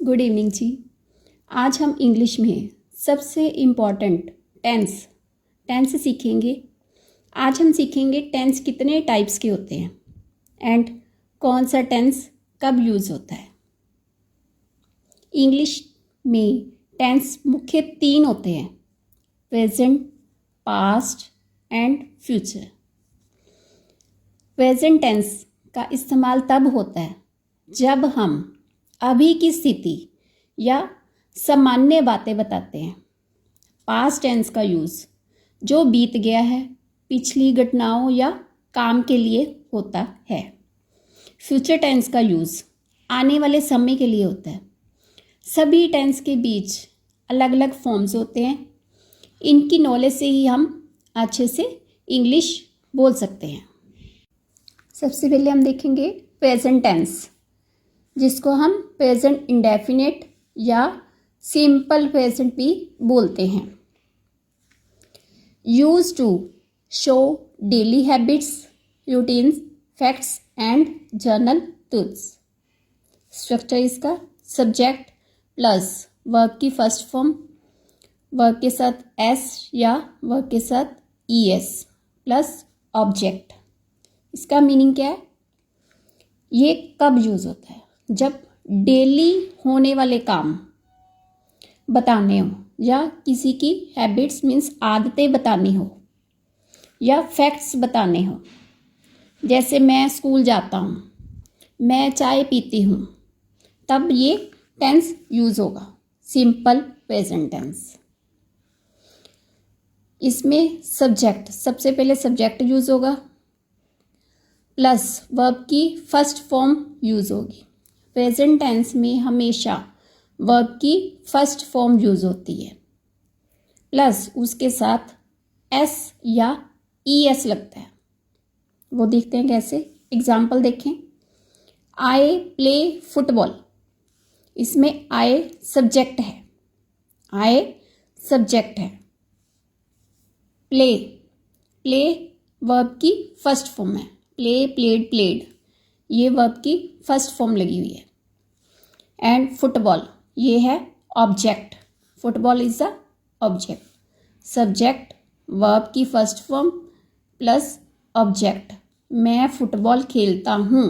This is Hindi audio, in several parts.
गुड इवनिंग जी। आज हम इंग्लिश में सबसे इम्पॉर्टेंट टेंस सीखेंगे। आज हम सीखेंगे टेंस कितने टाइप्स के होते हैं एंड कौन सा टेंस कब यूज़ होता है। इंग्लिश में टेंस मुख्य 3 होते हैं, present, past and future. Present tense का इस्तेमाल तब होता है जब हम अभी की स्थिति या सामान्य बातें बताते हैं। पास्ट टेंस का यूज़ जो बीत गया है, पिछली घटनाओं या काम के लिए होता है। फ्यूचर टेंस का यूज़ आने वाले समय के लिए होता है। सभी टेंस के बीच अलग अलग फॉर्म्स होते हैं। इनकी नॉलेज से ही हम अच्छे से इंग्लिश बोल सकते हैं। सबसे पहले हम देखेंगे प्रेजेंट टेंस, जिसको हम प्रेजेंट इंडेफिनिट या सिंपल प्रेजेंट भी बोलते हैं। Use to show daily habits, routines, facts and general truths. Structure इसका सब्जेक्ट प्लस वर्ब की फर्स्ट फॉर्म, वर्ब के साथ एस या वर्ब के साथ ईएस प्लस ऑब्जेक्ट। इसका मीनिंग क्या है? ये कब यूज़ होता है? जब डेली होने वाले काम बताने हो या किसी की हैबिट्स मीन्स आदतें बतानी हो या फैक्ट्स बताने हो। जैसे मैं स्कूल जाता हूँ, मैं चाय पीती हूँ, तब ये टेंस यूज़ होगा, सिंपल प्रेजेंट टेंस। इसमें सब्जेक्ट, सबसे पहले सब्जेक्ट यूज़ होगा प्लस वर्ब की फर्स्ट फॉर्म यूज़ होगी। प्रेजेंट टेंस में हमेशा वर्ब की फर्स्ट फॉर्म यूज़ होती है प्लस उसके साथ एस या ईएस लगता है। वो देखते हैं कैसे। एग्जाम्पल देखें, आई प्ले फुटबॉल। इसमें आई सब्जेक्ट है, आई सब्जेक्ट है। प्ले वर्ब की फर्स्ट फॉर्म है, प्ले, प्लेड, प्लेड, ये वर्ब की फर्स्ट फॉर्म लगी हुई है। एंड फुटबॉल ये है object, football is the object. Subject verb की फर्स्ट फॉर्म प्लस ऑब्जेक्ट, मैं फुटबॉल खेलता हूँ।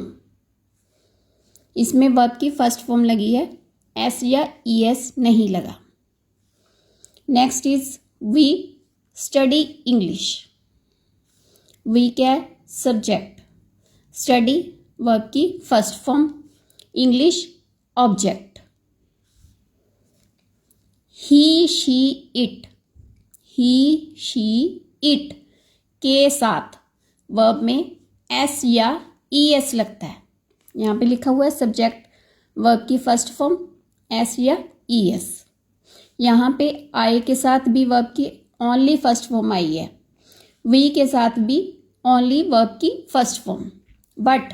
इसमें वर्ब की फर्स्ट फॉर्म लगी है, एस या ईएस नहीं लगा। Next is we study English. We क्या है? सब्जेक्ट, स्टडी वर्ब की first form, English object. He she it, he she it के साथ वर्ब में एस या ईएस लगता है। यहाँ पे लिखा हुआ है सब्जेक्ट वर्ब की फर्स्ट फॉर्म एस या ईएस। यहाँ पे आई के साथ भी वर्ब की ओनली फर्स्ट फॉर्म आई है, वी के साथ भी ओनली वर्ब की फर्स्ट फॉर्म। बट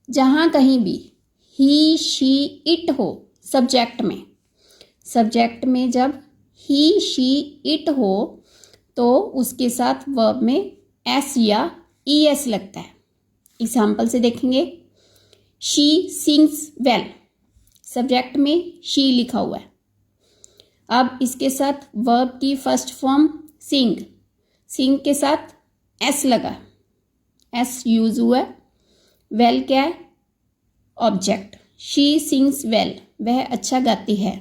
जहाँ कहीं भी ही शी इट हो सब्जेक्ट में जब ही शी इट हो तो उसके साथ वर्ब में एस या ईएस लगता है। एग्जाम्पल से देखेंगे, शी सिंग्स वेल, सब्जेक्ट में शी लिखा हुआ है। अब इसके साथ वर्ब की फर्स्ट फॉर्म सिंग के साथ एस लगा, एस यूज हुआ है। वेल क्या है? ऑब्जेक्ट, शी सिंग्स वेल, वह अच्छा गाती है।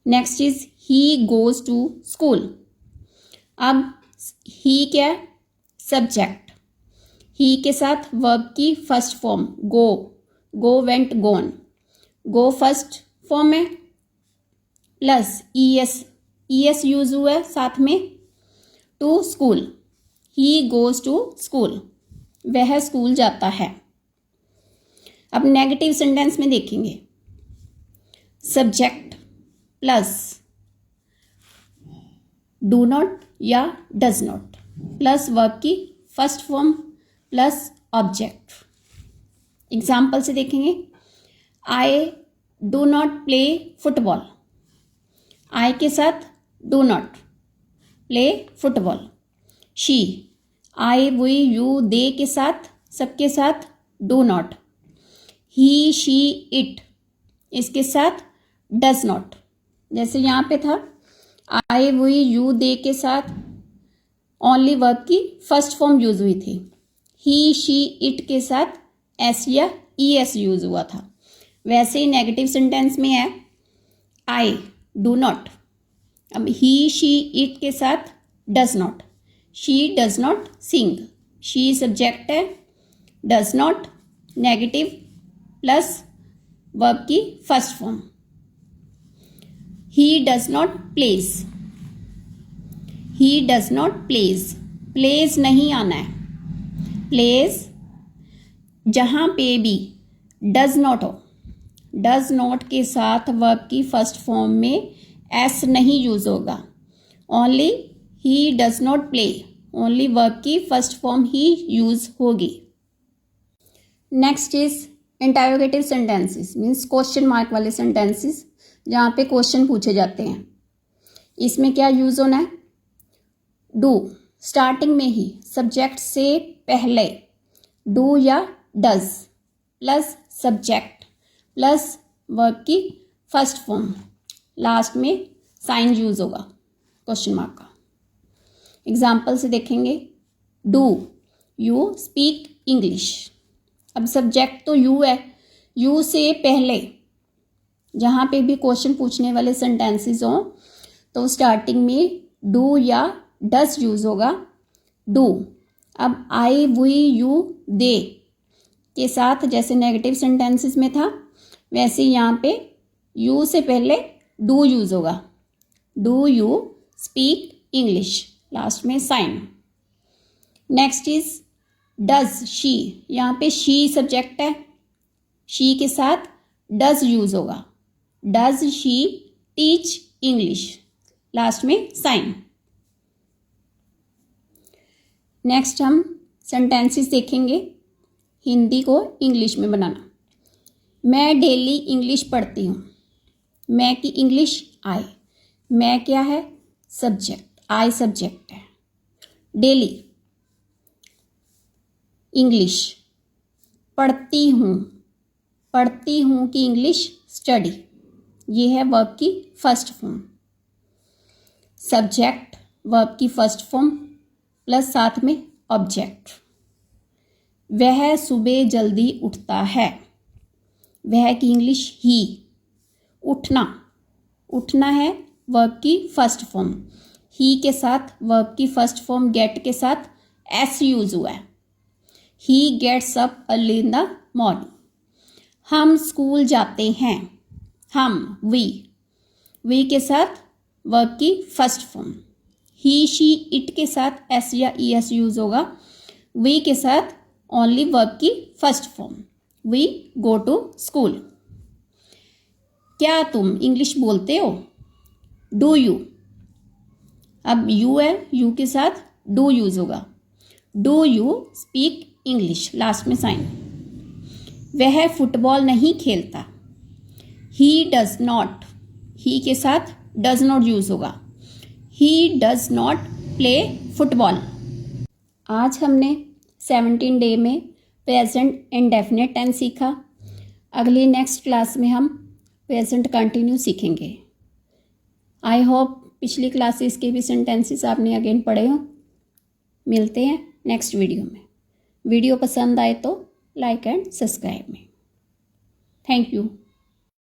Next is he goes to school. अब ही क्या है? सब्जेक्ट, ही के साथ वर्ब की first form go went gone, go first form है प्लस ईएस यूज हुआ है साथ में। To school, he goes to school, वह स्कूल जाता है। अब नेगेटिव सेंटेंस में देखेंगे, सब्जेक्ट प्लस डू नॉट या डज नॉट प्लस वर्ब की first form plus object. Example से देखेंगे, I do not play football, I के साथ do not, play football. She, I we you they के साथ सबके साथ do not. He she it इसके साथ डज नॉट, जैसे यहाँ पे था आई वी यू दे के साथ ओनली वर्ब की फर्स्ट फॉर्म यूज हुई थी। ही शी इट के साथ एस या ई एस यूज हुआ था। वैसे ही नेगेटिव सेंटेंस में है आई डू नॉट, अब ही शी इट के साथ does not, she does not sing, she subject है, does not negative plus verb की first form. He does not place, he does not place, place नहीं आना है, प्लेस जहाँ पे भी डज नॉट हो, डज नॉट के साथ वर्ब की फर्स्ट फॉर्म में एस नहीं यूज होगा, only he does not play, only verb की फर्स्ट फॉर्म ही यूज होगी। Next is interrogative sentences, means question mark वाले सेंटेंसेस जहाँ पे क्वेश्चन पूछे जाते हैं। इसमें क्या यूज होना है, डू स्टार्टिंग में ही सब्जेक्ट से पहले डू या does plus subject plus verb की फर्स्ट फॉर्म, लास्ट में साइन यूज होगा क्वेश्चन मार्क का। एग्जाम्पल से देखेंगे, डू यू स्पीक इंग्लिश, अब सब्जेक्ट तो यू है, यू से पहले जहाँ पे भी क्वेश्चन पूछने वाले सेंटेंसेस हों तो स्टार्टिंग में डू या डज यूज होगा, डू। अब आई वी यू दे के साथ जैसे नेगेटिव सेंटेंसेस में था वैसे यहाँ पे यू से पहले डू यूज होगा, do you speak English, last में sign. Next is does she, यहाँ पे शी सब्जेक्ट है, शी के साथ डज यूज होगा, does she teach English, last में साइन। नेक्स्ट हम सेंटेंसेस देखेंगे हिंदी को इंग्लिश में बनाना। मैं डेली इंग्लिश पढ़ती हूँ, मैं की इंग्लिश आई, मैं क्या है सब्जेक्ट, आई सब्जेक्ट है, डेली इंग्लिश पढ़ती हूँ, पढ़ती हूँ की इंग्लिश स्टडी, ये है वर्ब की फर्स्ट फॉर्म, सब्जेक्ट वर्ब की फर्स्ट फॉर्म प्लस साथ में ऑब्जेक्ट। वह सुबह जल्दी उठता है, वह की इंग्लिश ही, उठना, उठना है वर्ब की फर्स्ट फॉर्म, ही के साथ वर्ब की फर्स्ट फॉर्म गेट के साथ एस यूज हुआ है, he gets up early in the morning. हम स्कूल जाते हैं, हम वी के साथ वर्ब की first form, he she it के साथ एस या ई एस यूज होगा, वी के साथ ओनली वर्ब की first form, we go to school. क्या तुम इंग्लिश बोलते हो, डू यू, अब यू है, यू के साथ डू यूज होगा, do you speak English, last में साइन। वह फुटबॉल नहीं खेलता, ही डज नॉट, ही के साथ डज नॉट यूज होगा, ही डज नॉट प्ले फुटबॉल। आज हमने 17 डे में प्रेजेंट इंडेफिनिट टेंस सीखा। अगली नेक्स्ट क्लास में हम प्रेजेंट कंटिन्यू सीखेंगे। आई होप पिछली क्लासेस के भी सेंटेंसेस आपने अगेन पढ़े हों। मिलते हैं नेक्स्ट वीडियो में। वीडियो पसंद आए तो लाइक एंड सब्सक्राइब में। Thank you.